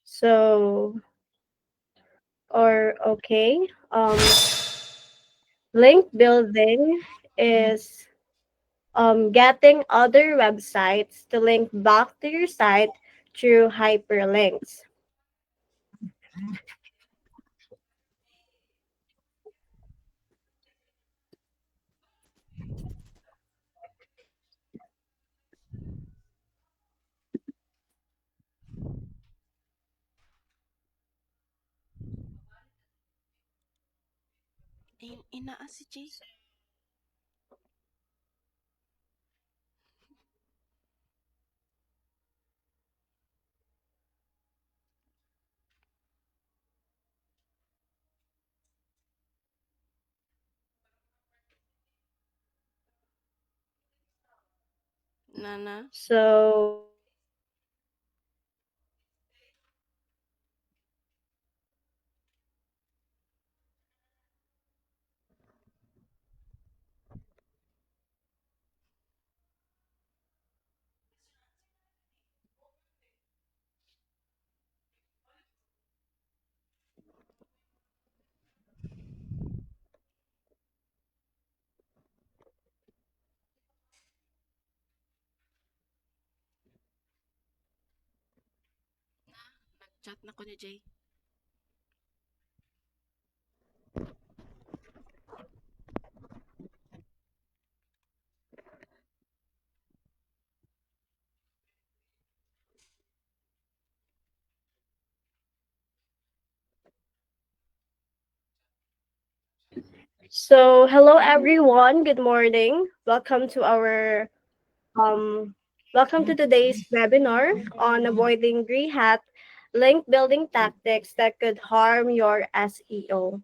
So, okay. Link building is getting other websites to link back to your site through hyperlinks. Inaa si Jay. Nana. So, Nag-chat na ko ni Jay. hello everyone. Good morning. Um welcome to today's webinar on avoiding grey hat link building tactics that could harm your SEO.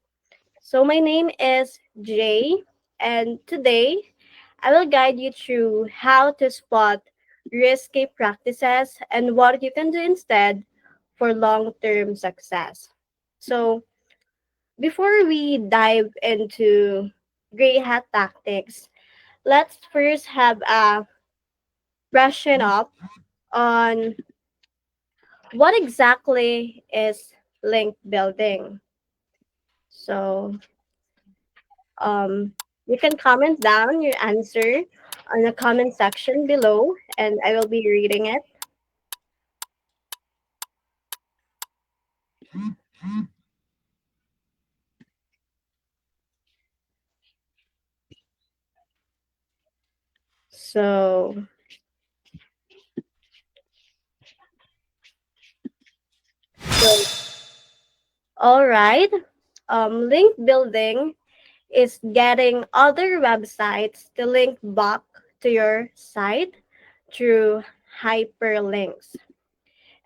So my name is Jay, and today I will guide you through how to spot risky practices and what you can do instead for long-term success. So before we dive into gray hat tactics, let's first have a brushing up on what exactly is link building. So Um, you can comment down your answer on the comment section below, and I will be reading it. So, so all right. Link building is getting other websites to link back to your site through hyperlinks,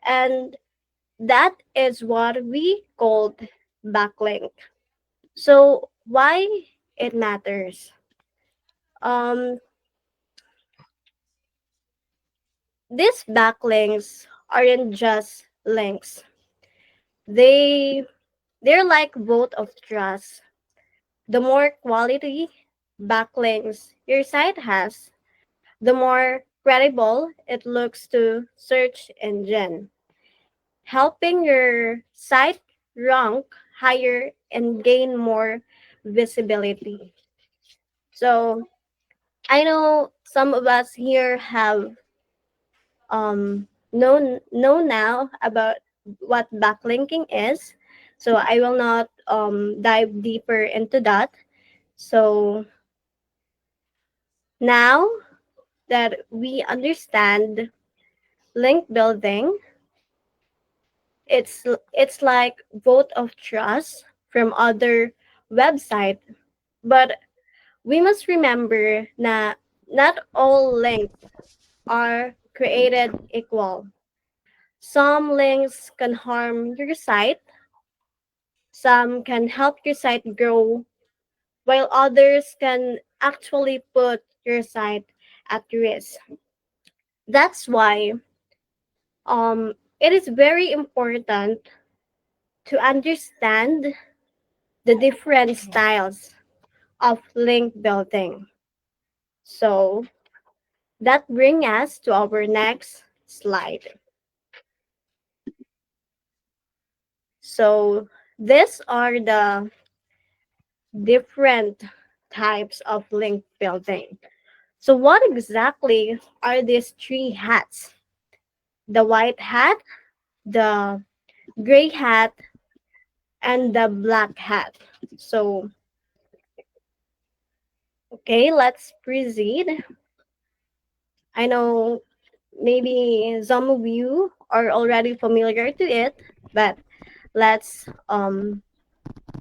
and that is what we called backlink. So, why it matters? Um, These backlinks aren't just links. They they're like vote of trust. The more quality backlinks your site has, the more credible it looks to search engine, helping your site rank higher and gain more visibility. So I know some of us here have know now about what backlinking is. So I will not dive deeper into that. So now that we understand link building, it's like vote of trust from other website, but we must remember na not all links are created equal. Some links can harm your site. Some can help your site grow, while others can actually put your site at risk. That's why it is very important to understand the different styles of link building. So that brings us to our next slide. So these are the different types of link building. So what exactly are these three hats? The white hat, the gray hat, and the black hat. So, okay, let's proceed. I know maybe some of you are already familiar to it, but let's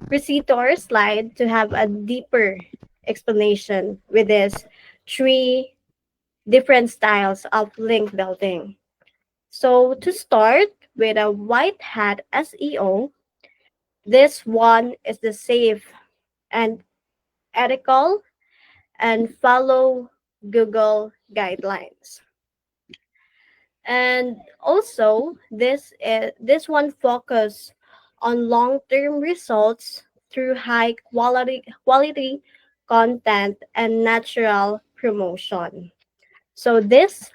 proceed to our slide to have a deeper explanation with this three different styles of link building. So to start with a white hat SEO, this one is the safe and ethical and follow Google guidelines. And also this one focus on long-term results through high quality content and natural promotion. So this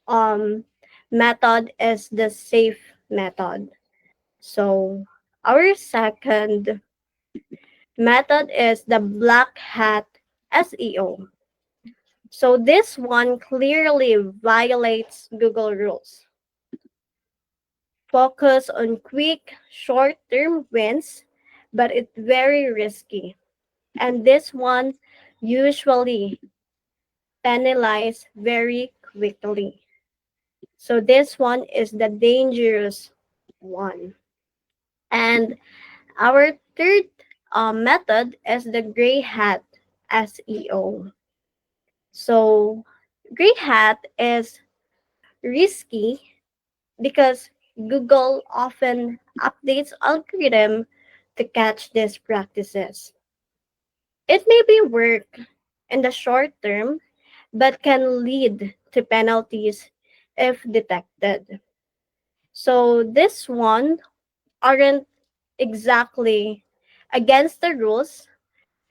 um method is the safe method. So our second method is the black hat SEO. So this one clearly violates Google rules. Focus on quick, short-term wins, but it's very risky. And this one usually penalized very quickly. So this one is the dangerous one. And our third method is the gray hat SEO. So gray hat is risky because Google often updates algorithm to catch these practices. It may be work in the short term, but can lead to penalties if detected. So this one aren't exactly against the rules,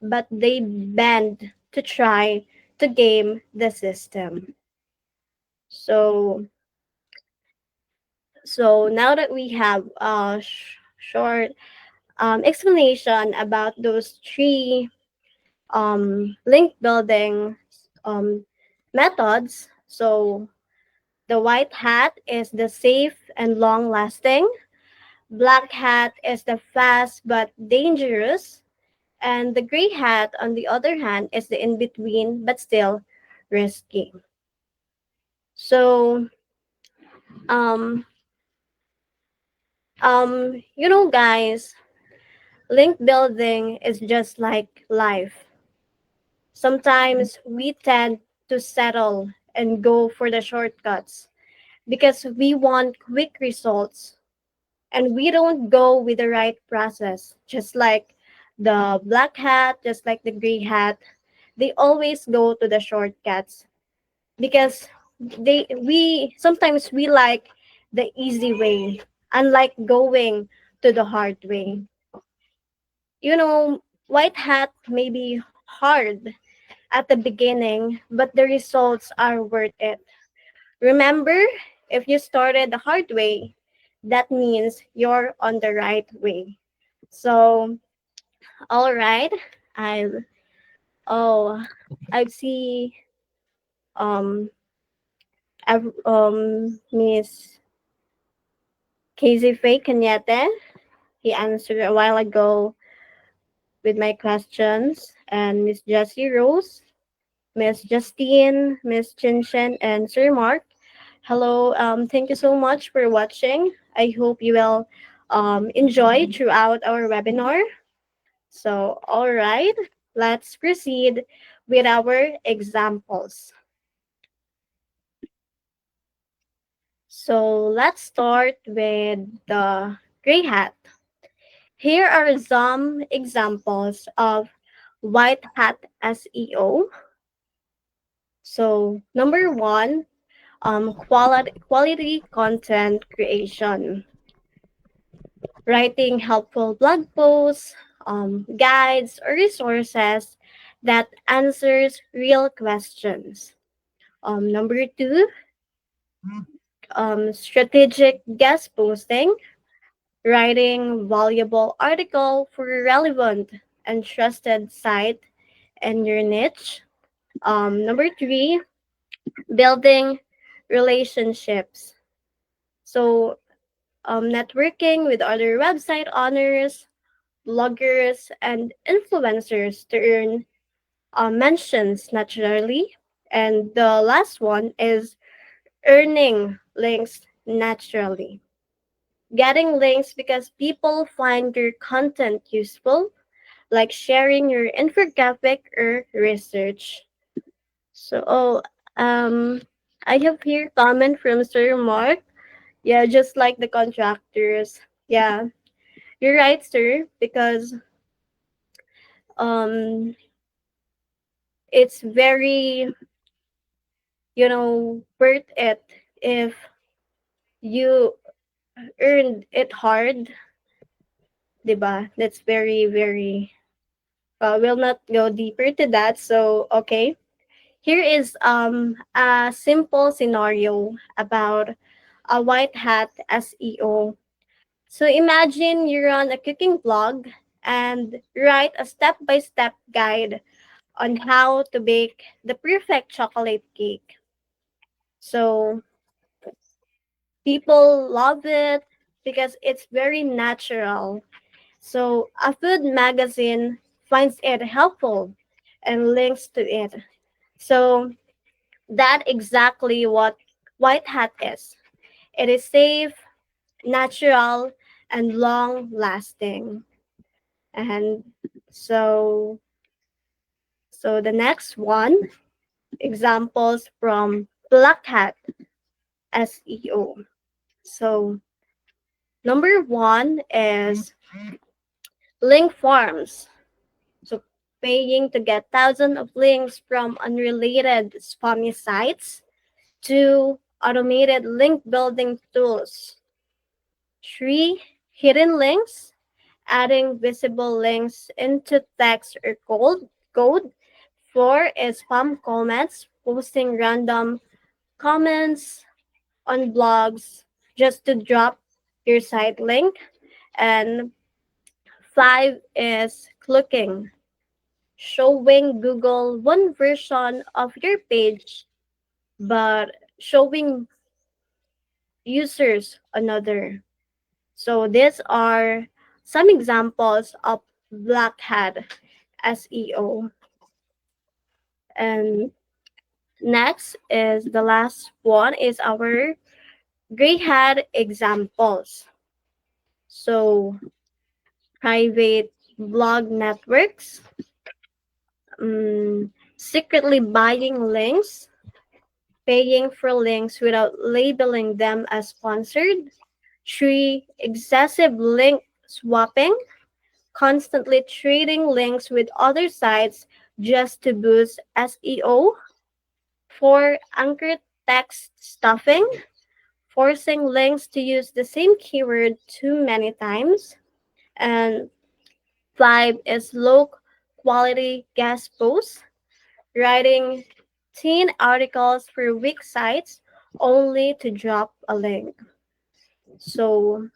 but they bend to try to game the system. So now that we have a short explanation about those three link building um, methods. So the white hat is the safe and long lasting. Black hat is the fast but dangerous. And the gray hat, on the other hand, is the in between but still risky. So, um, guys, link building is just like life. Sometimes we tend to settle and go for the shortcuts because we want quick results and we don't go with the right process. Just like the black hat, just like the gray hat, they always go to the shortcuts because we sometimes we like the easy way, unlike going to the hard way. White hat may be hard at the beginning, but the results are worth it. Remember, if you started the hard way, that means you're on the right way. So, all right, I oh, I see Miss Casey Faye Cañete. He answered a while ago with my questions, and Miss Jessie Rose, Miss Justine, Miss Chinchin, and Sir Mark. Hello, thank you so much for watching. I hope you will enjoy throughout our webinar. So, all right, let's proceed with our examples. So, let's start with the gray hat. Here are some examples of white hat SEO. So, number one, quality content creation, writing helpful blog posts, guides, or resources that answers real questions. Number two, strategic guest posting, writing valuable article for a relevant and trusted site and your niche. Number three, building relationships. So, networking with other website owners, bloggers, and influencers to earn mentions naturally. And the last one is earning links naturally. Getting links because people find your content useful, like sharing your infographic or research. So, I have here comment from Sir Mark. Yeah, just like the contractors. Yeah, you're right, sir, because um, it's very, worth it if you earned it hard, 'di ba? That's very, very. We'll not go deeper to that. So, okay. Here is a simple scenario about a white hat SEO. So imagine you run a cooking blog and write a step-by-step guide on how to bake the perfect chocolate cake. So people love it because it's very natural. So a food magazine finds it helpful and links to it. So that exactly what white hat is. It is safe, natural, and long lasting. And so so the next one, examples from Black Hat SEO. So number one is link farms. So paying to get thousands of links from unrelated spammy sites to automated link building tools. Three, hidden links, adding visible links into text or code. Four is spam comments, posting random comments on blogs just to drop your site link. And five is clicking, showing Google one version of your page, but showing users another. So these are some examples of black hat SEO. And next is the last one is our gray hat examples. So private blog networks, secretly buying links, paying for links without labeling them as sponsored. Three, excessive link swapping, constantly trading links with other sites just to boost SEO. Four, anchor text stuffing, forcing links to use the same keyword too many times. And five is low quality guest posts, writing teen articles for weak sites only to drop a link. So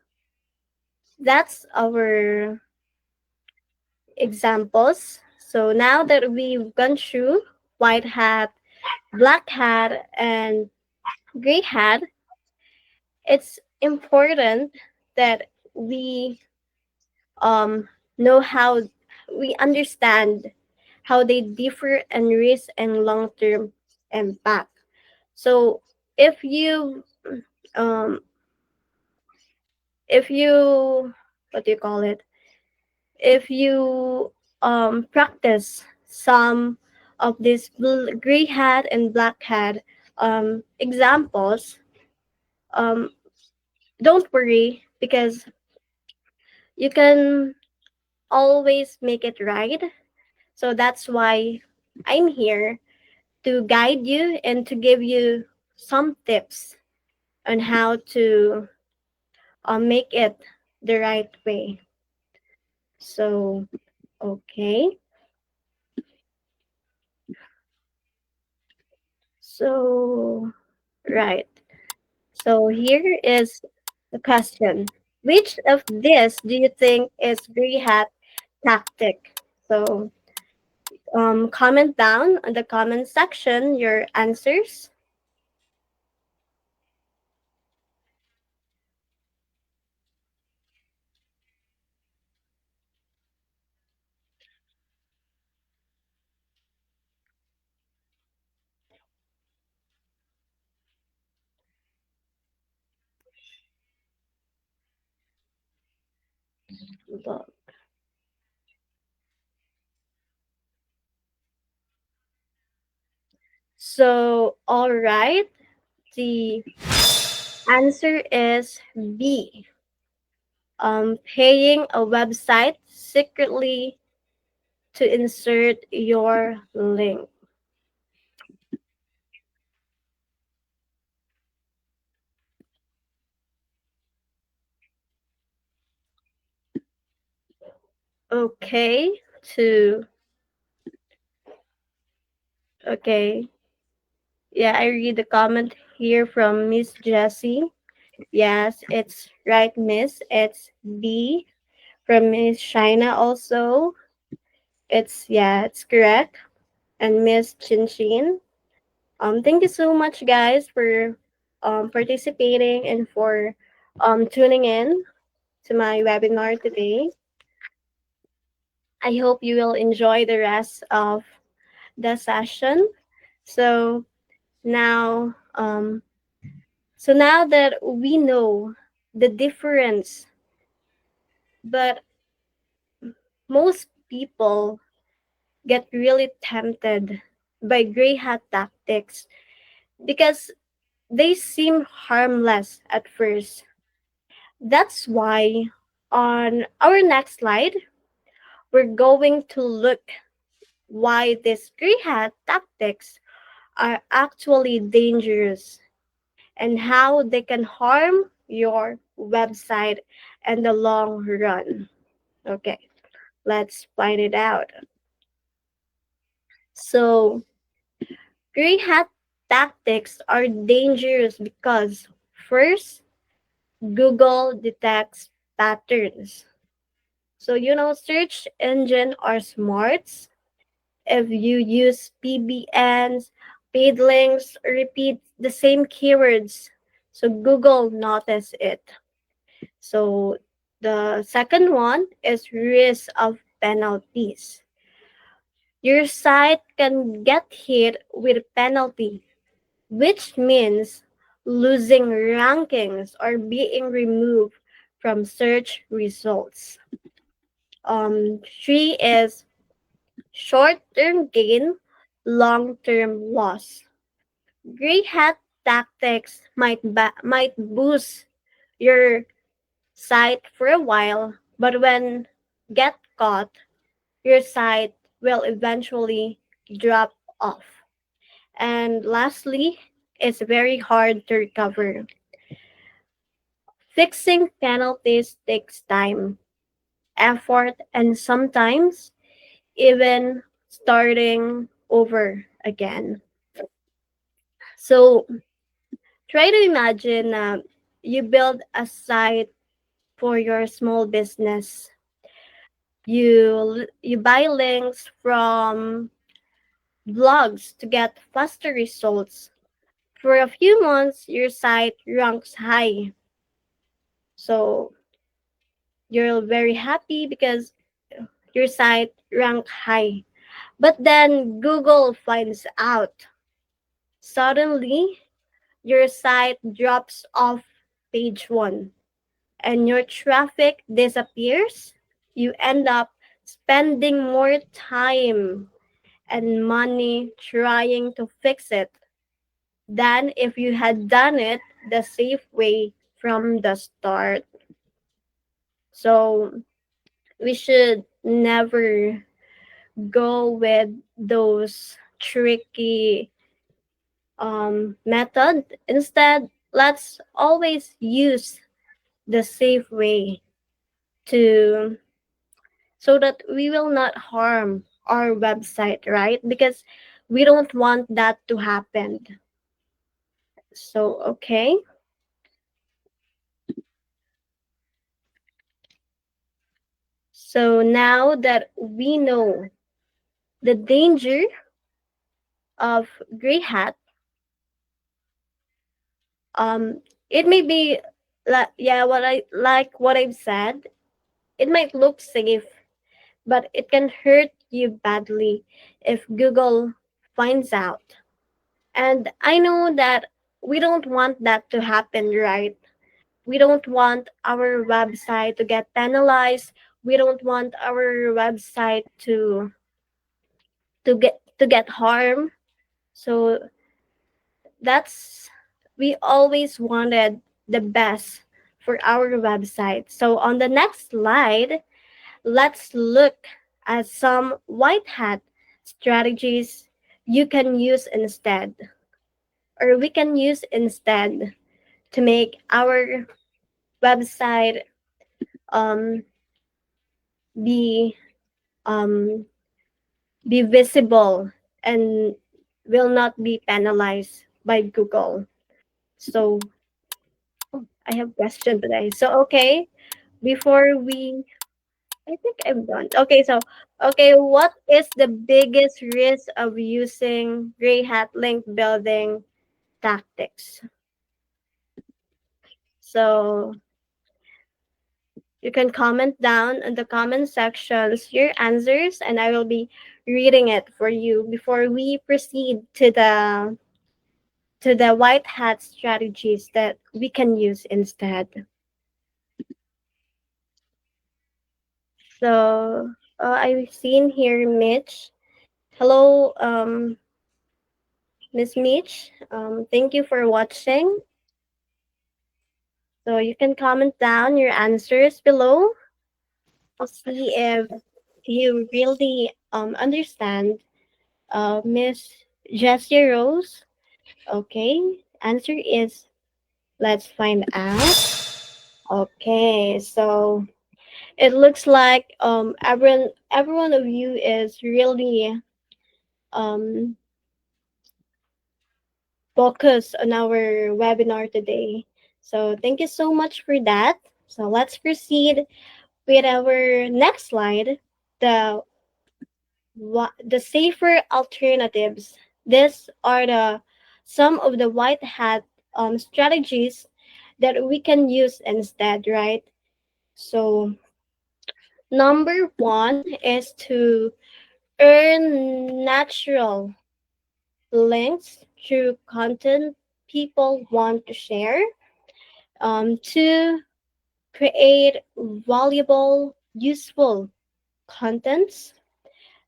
that's our examples. So now that we've gone through white hat, black hat, and gray hat, it's important that we know how we understand how they differ in risk and long-term impact. So if you um if you what do you call it? If you practice some of these gray hat and black hat examples, um, don't worry because you can always make it right. So that's why I'm here to guide you and to give you some tips on how to make it the right way. So, okay. So, right. So here is the question. Which of this do you think is gray hat tactic? So comment down on the comment section your answers. So, all right, the answer is B. Paying a website secretly to insert your link. Okay, to okay. Yeah, I read the comment here from Miss Jessie. Yes, it's right, Miss. It's B. From Miss China also. It's correct. And Miss Chin Chin. Thank you so much, guys, for participating and for tuning in to my webinar today. I hope you will enjoy the rest of the session. So now, now that we know the difference, but most people get really tempted by gray hat tactics because they seem harmless at first. That's why on our next slide, we're going to look why these gray hat tactics are actually dangerous and how they can harm your website in the long run. Okay, let's find it out. So, gray hat tactics are dangerous because first, Google detects patterns. So, search engine are smarts. If you use PBNs, paid links, repeat the same keywords, so Google notice it. So the second one is risk of penalties. Your site can get hit with penalty, which means losing rankings or being removed from search results. Three is short-term gain, long-term loss. Gray hat tactics might boost your site for a while, but when get caught, your site will eventually drop off. And lastly, it's very hard to recover. Fixing penalties takes time, effort, and sometimes even starting over again. So try to imagine you build a site for your small business. You buy links from blogs to get faster results. For a few months, your site ranks high. So you're very happy because your site ranked high. But then Google finds out. Suddenly, your site drops off page one and your traffic disappears. You end up spending more time and money trying to fix it than if you had done it the safe way from the start. So we should never go with those tricky method. Instead, let's always use the safe way to so that we will not harm our website, right? Because we don't want that to happen. So, okay. So now that we know the danger of gray hat, um, it may be like, yeah, what I like what I've said. It might look safe, but it can hurt you badly if Google finds out. And I know that we don't want that to happen, right? We don't want our website to get penalized. We don't want our website to get harmed. So that's we always wanted the best for our website. So on the next slide, let's look at some white hat strategies you can use instead, or we can use instead to make our website um, be um, be visible and will not be penalized by Google. So I have question today. So okay, before we I think I'm done. Okay, what is the biggest risk of using gray hat link building tactics? So you can comment down in the comment sections your answers and I will be reading it for you before we proceed to the white hat strategies that we can use instead. So I've seen here Mitch. Hello, Miss Mitch. Thank you for watching. So you can comment down your answers below. I'll see if you really understand Miss Jessie Rose. Okay, answer is let's find out. Okay, so it looks like everyone of you is really um focused on our webinar today. So thank you so much for that. So let's proceed with our next slide, the the safer alternatives. These are the some of the white hat strategies that we can use instead, right? So number one is to earn natural links through content people want to share. To create valuable, useful contents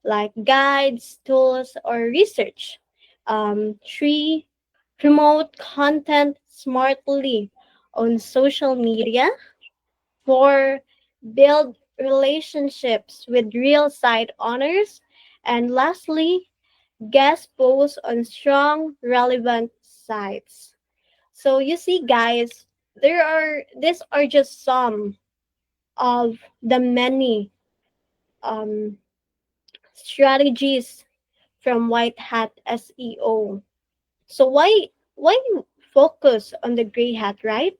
like guides, tools, or research. Three, promote content smartly on social media. Four, build relationships with real site owners. And lastly, guest post on strong, relevant sites. So you see, guys, these are just some of the many um, strategies from White Hat SEO. So why focus on the gray hat, right?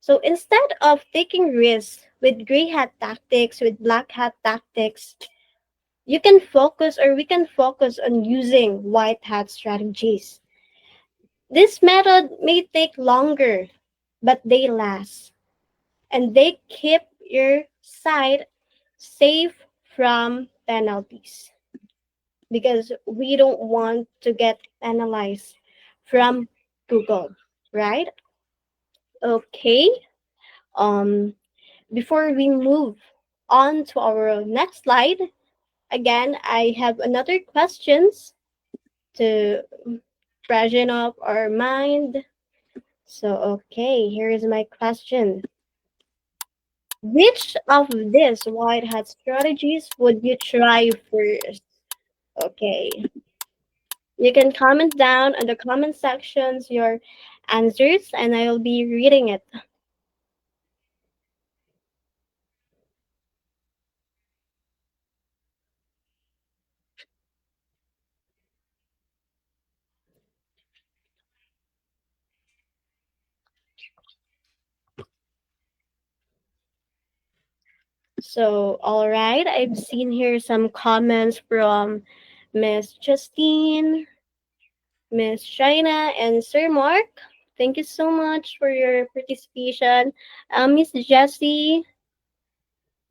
So instead of taking risks with gray hat tactics, with black hat tactics, you can focus or we can focus on using white hat strategies. This method may take longer, but they last and they keep your site safe from penalties because we don't want to get penalized from Google, right? Okay. Um, Before we move on to our next slide, again, I have another questions to freshen up our mind. So, okay, here is my question. Which of these white hat strategies would you try first? Okay. You can comment down in the comment sections your answers and I'll be reading it. So, all right, I've seen here some comments from Miss Justine, Miss China, and Sir Mark. Thank you so much for your participation. Miss Jessie,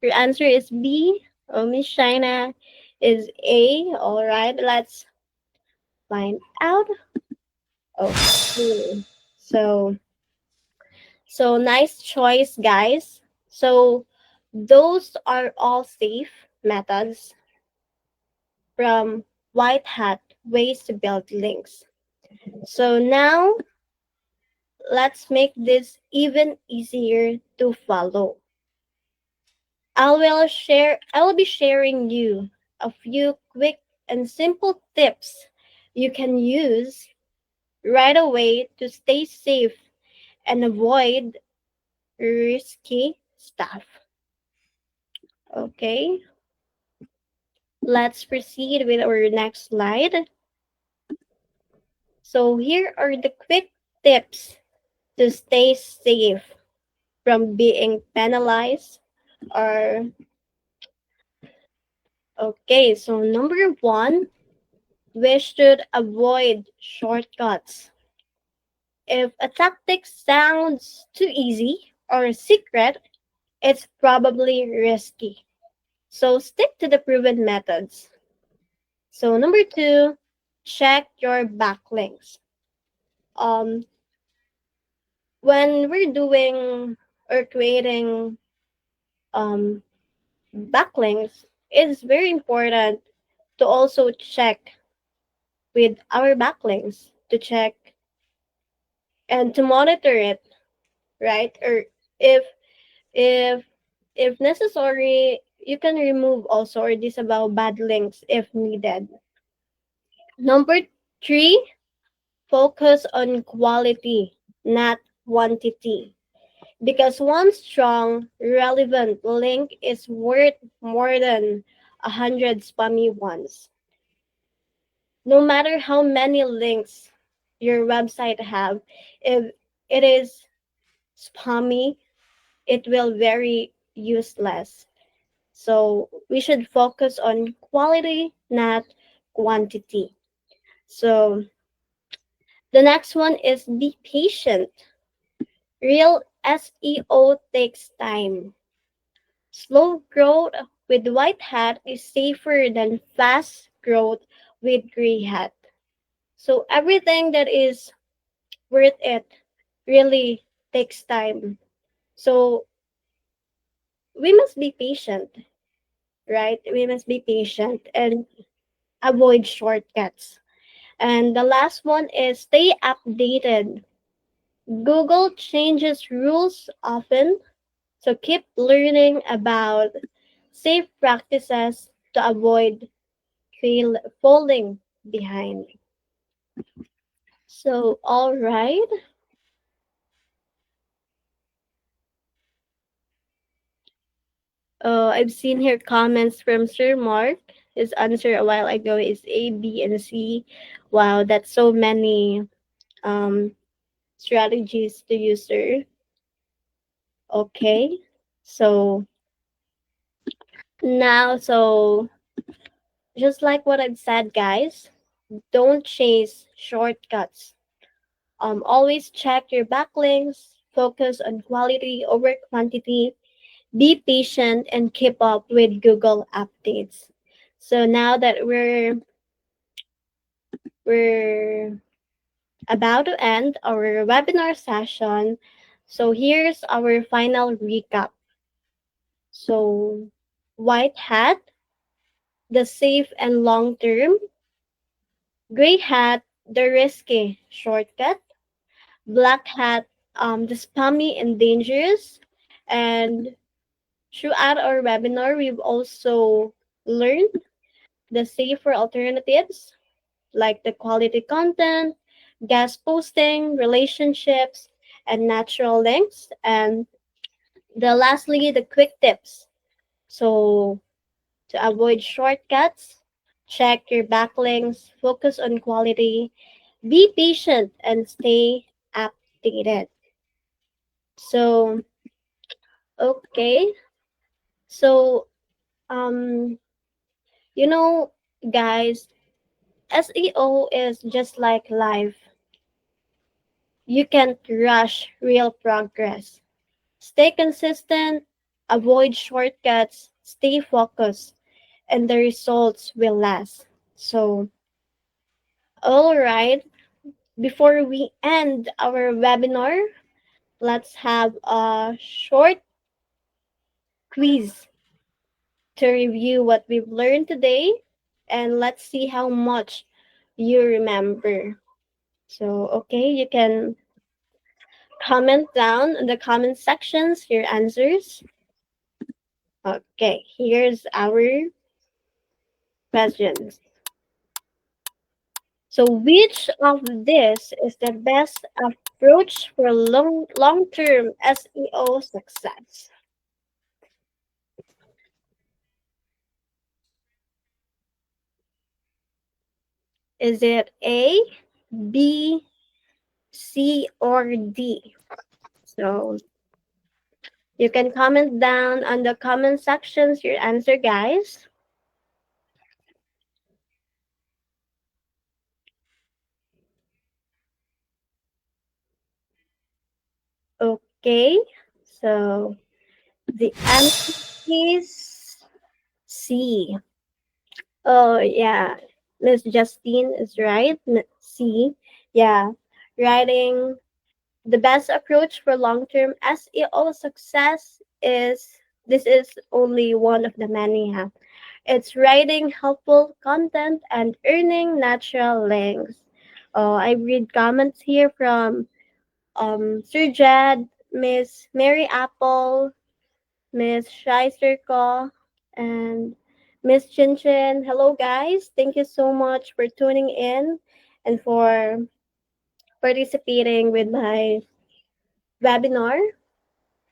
your answer is B. Oh, Miss China is A. All right, let's find out. Okay. So, so nice choice, guys. So, those are all safe methods from White Hat ways to build links. So now let's make this even easier to follow. I will be sharing you a few quick and simple tips you can use right away to stay safe and avoid risky stuff. Okay, let's proceed with our next slide. So here are the quick tips to stay safe from being penalized or okay, so number one, we should avoid shortcuts. If a tactic sounds too easy or secret, it's probably risky. So stick to the proven methods. So number two, check your backlinks. Um, when we're doing or creating um, backlinks, it's very important to also check with our backlinks to check and to monitor it, right? Or if if if necessary, you can remove also or disavow bad links if needed. Number three, focus on quality, not quantity. Because one strong, relevant link is worth more than 100 spammy ones. No matter how many links your website have, if it is spammy, it will very useless. So we should focus on quality, not quantity. So the next one is be patient. Real SEO takes time. Slow growth with white hat is safer than fast growth with gray hat. So everything that is worth it really takes time. So we must be patient, right? We must be patient and avoid shortcuts. And the last one is stay updated. Google changes rules often, so keep learning about safe practices to avoid falling behind. So, all right. I've seen here comments from Sir Mark. His answer a while ago is A, B, and C. Wow, that's so many um, strategies to use, sir. Okay. So now, so just like what I've said, guys, don't chase shortcuts. Always check your backlinks, focus on quality over quantity, be patient, and keep up with Google updates. So now that we're about to end our webinar session, so here's our final recap. So white hat, the safe and long term, gray hat, the risky shortcut, black hat, the spammy and dangerous, and throughout our webinar, we've also learned the safer alternatives like the quality content, guest posting, relationships, and natural links. And lastly, the quick tips. So to avoid shortcuts, check your backlinks, focus on quality, be patient, and stay updated. So, okay. So, um, you know, guys, SEO is just like life. You can't rush real progress. Stay consistent, avoid shortcuts, stay focused, and the results will last. So, all right, before we end our webinar, let's have a short quiz to review what we've learned today, and let's see how much you remember. So, okay, you can comment down in the comment sections your answers. Okay, here's our questions. So, which of this is the best approach for long-term SEO success? Is it A, B, C, or D? So you can comment down on the comment sections your answer, guys. Okay, so the answer is C. Oh, yeah. Miss Justine is right. C. Yeah. Writing the best approach for long term SEO success is this is only one of the many. Huh? It's writing helpful content and earning natural links. Oh, I read comments here from Sir Jed, Miss Mary Apple, Miss Scheisterko, and Miss Chin Chin. Hello, guys. Thank you so much for tuning in and for participating with my webinar.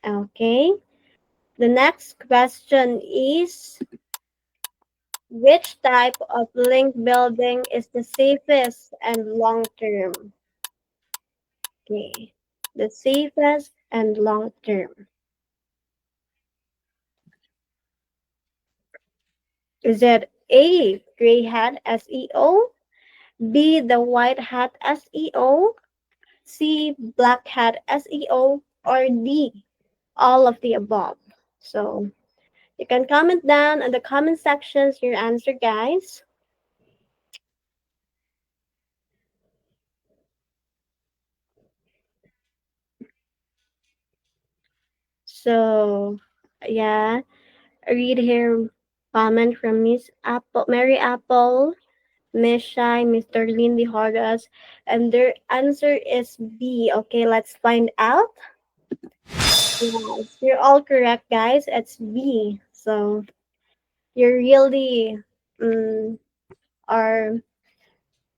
Okay. The next question is which type of link building is the safest and long term? Okay. The safest and long term. Is it A, gray hat SEO, B, the white hat SEO, C, black hat SEO, or D, all of the above? So you can comment down in the comment sections your answer, guys. So yeah, I read here comment from Miss Apple, Mary Apple, Miss Shy, Mr. Lindy Horace, and their answer is B. Okay, let's find out. Yes, you're all correct, guys. It's B. So you really are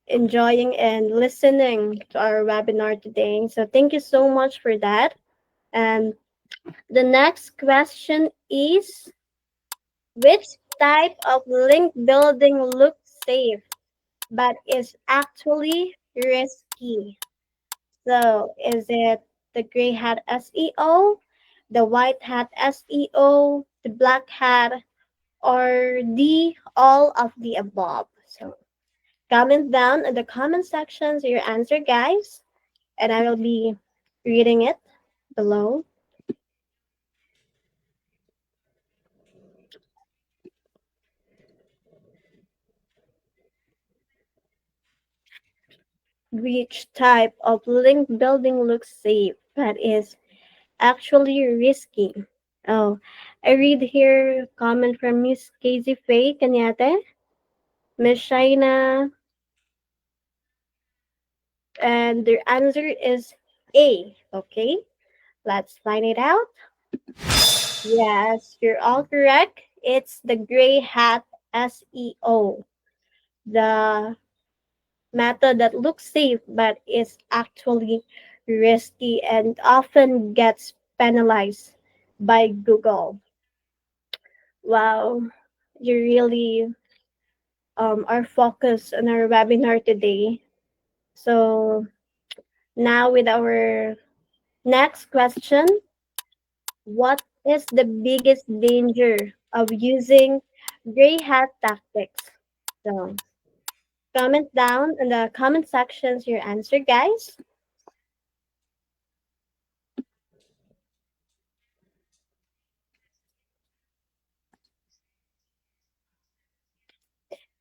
enjoying and listening to our webinar today. So thank you so much for that. And the next question is which type of link building looks safe but is actually risky? So is it the gray hat SEO, the white hat SEO, the black hat, or the all of the above? So comment down in the comment sections your answer, guys, and I will be reading it below. Which type of link building looks safe but is actually risky? Oh, I read here comment from Miss Casey Faye Kanyate, Miss Shaina, and their answer is A. Okay, let's find it out. Yes, you're all correct. It's the gray hat SEO, the method that looks safe but is actually risky and often gets penalized by Google. Wow, you really are focused on our webinar today. So now with our next question, what is the biggest danger of using gray hat tactics? So, comment down in the comment sections your answer, guys.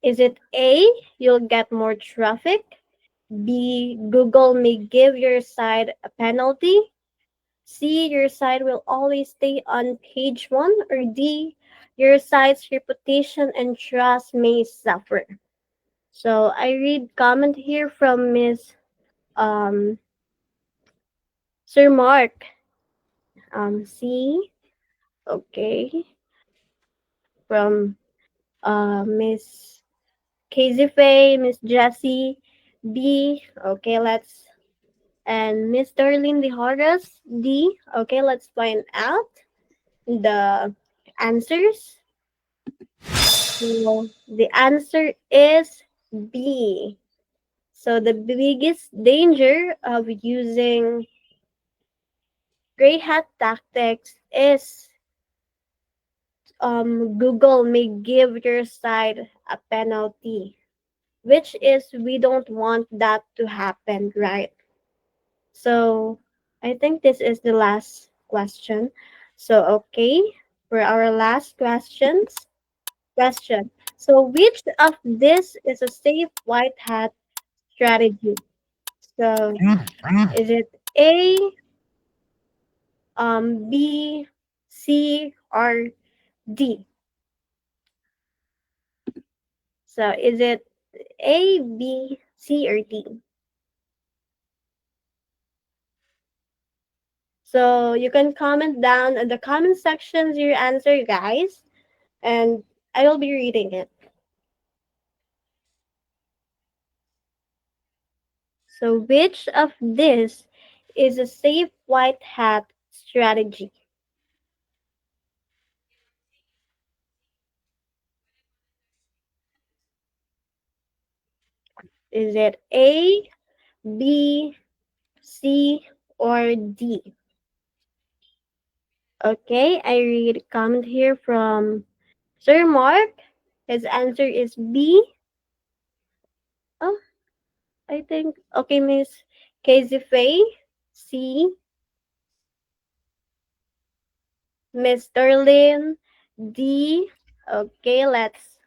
Is it A, you'll get more traffic? B, Google may give your site a penalty? C, your site will always stay on page one? Or D, your site's reputation and trust may suffer? So I read comment here from Miss um, Sir Mark. C, okay, from Miss Casey Faye, Miss Jessie. B, okay, let's and Miss Darlene De Horace. D, okay, let's find out the answers. So the answer is B. So the biggest danger of using gray hat tactics is Google may give your site a penalty, which is we don't want that to happen, right? So I think this is the last question. So okay, for our last question. So which of this is a safe white hat strategy? So is it A, B, C, or D? So is it A, B, C, or D? So you can comment down in the comment sections your answer, guys, and I will be reading it. So which of this is a safe white hat strategy? Is it A, B, C, or D? Okay, I read a comment here from Sir Mark. His answer is B. Oh, I think. Okay, Miss Casey Faye. C. Miss Sterling. D. Okay, let's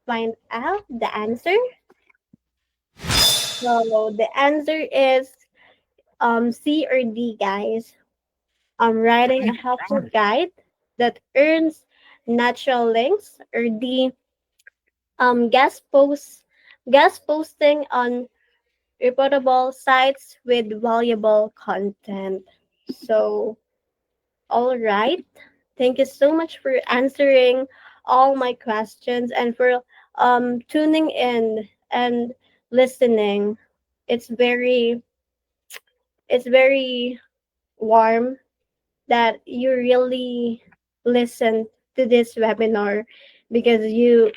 find out the answer. So the answer is C or D, guys. Writing a helpful guide that earns natural links, or D, guest posting on reputable sites with valuable content. So, all right. Thank you so much for answering all my questions and for tuning in and listening. It's very it's very warm that you really listen to this webinar because you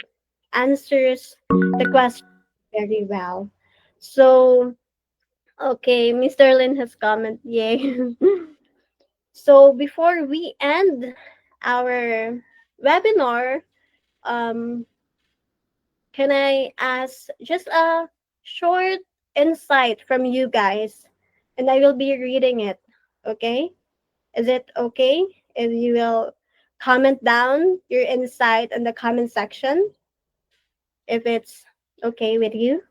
answers the question very well. So, okay, Mr. Lin has comment. Yay. So before we end our webinar, um, can I ask just a short insight from you guys? And I will be reading it. Okay? Is it okay if you will comment down your insight in the comment section if it's okay with you?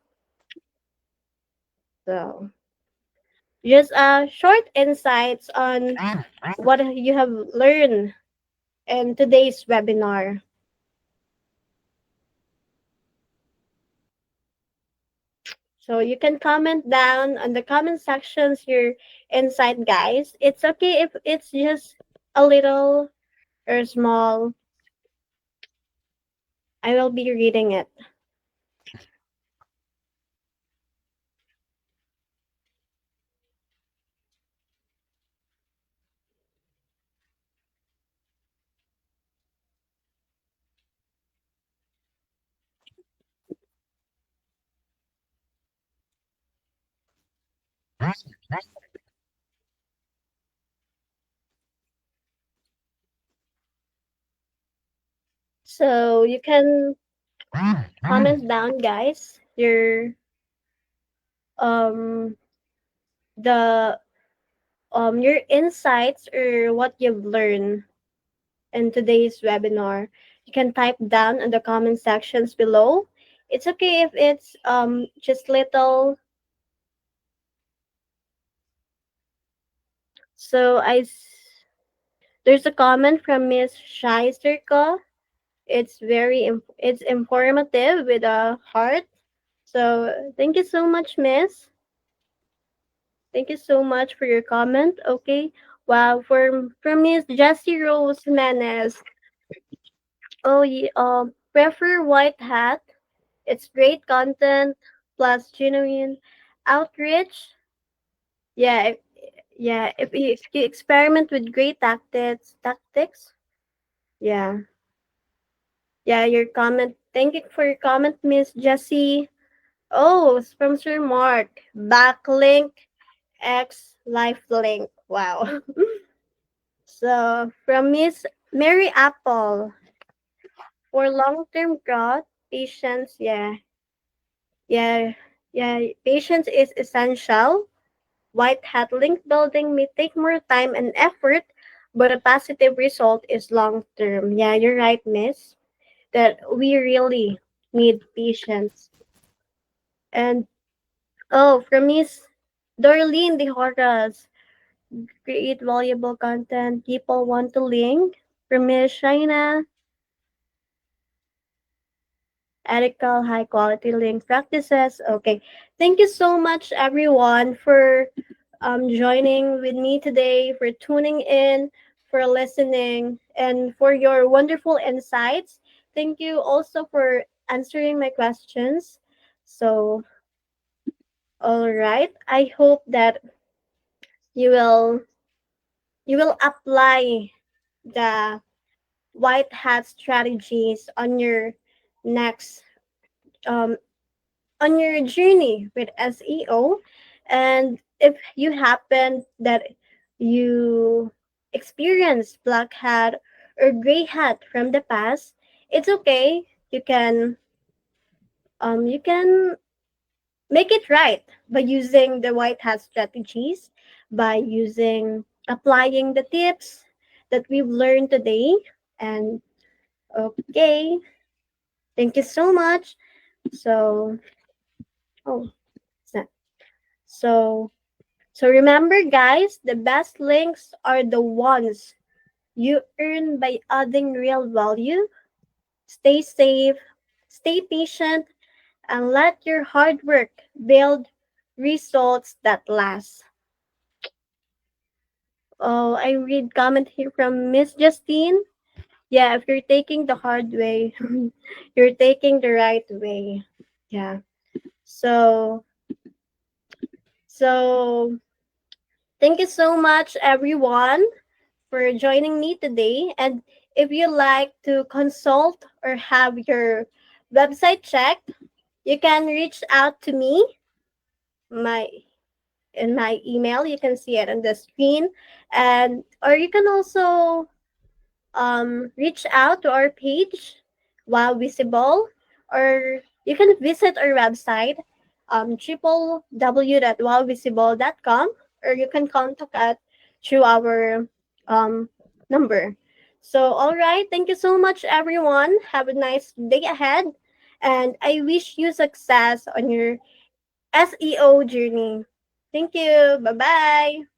So, just short insights on what you have learned in today's webinar. So you can comment down on the comment sections your insight, guys. It's okay if it's just a little or small. I will be reading it. So you can comment down, guys, um the your insights or what you've learned in today's webinar. You can type down in the comment sections below. It's okay if it's just little. So there's a comment from Miss Shai Circa. It's informative with a heart. So thank you so much, Miss. Thank you so much for your comment. Okay. Wow, from Miss Jessie Rose Menes. Oh, prefer white hat. It's great content plus genuine outreach. Yeah, if you experiment with great tactics. Yeah, yeah. Your comment. Thank you for your comment, Miss Jessie. Oh, it's from Sir Mark. Backlink X lifelink. Wow. So from Miss Mary Apple, for long-term growth, patience. Yeah, yeah. Patience is essential. White hat link building may take more time and effort, but a positive result is long term. Yeah, you're right, Miss. That we really need patience. And oh, from Miss Dorleen De Horas, create valuable content people want to link. From Miss Shaina, ethical, high quality link practices. Okay. Thank you so much, everyone, for joining with me today, for tuning in, for listening, and for your wonderful insights. Thank you also for answering my questions. So, all right. I hope that you will you will apply the white hat strategies next um, on your journey with SEO. And if you happen that you experience black hat or gray hat from the past, it's okay. You can make it right by using the white hat strategies, by using applying the tips that we've learned today. And okay, thank you so much. So, oh, it's not- so So remember, guys, the best links are the ones you earn by adding real value. Stay safe, stay patient, and let your hard work build results that last. Oh, I read comment here from Miss Justine. Yeah, if you're taking the hard way, you're taking the right way. Yeah. So, so thank you so much, everyone, for joining me today. And if you like to consult or have your website checked, you can reach out to me. My in my email, you can see it on the screen, and or you can also reach out to our page while visible, or you can visit our website www.wowvisible.com, or you can contact us through our um, number. So all right, thank you so much, everyone. Have a nice day ahead, and I wish you success on your SEO journey. Thank you. Bye bye.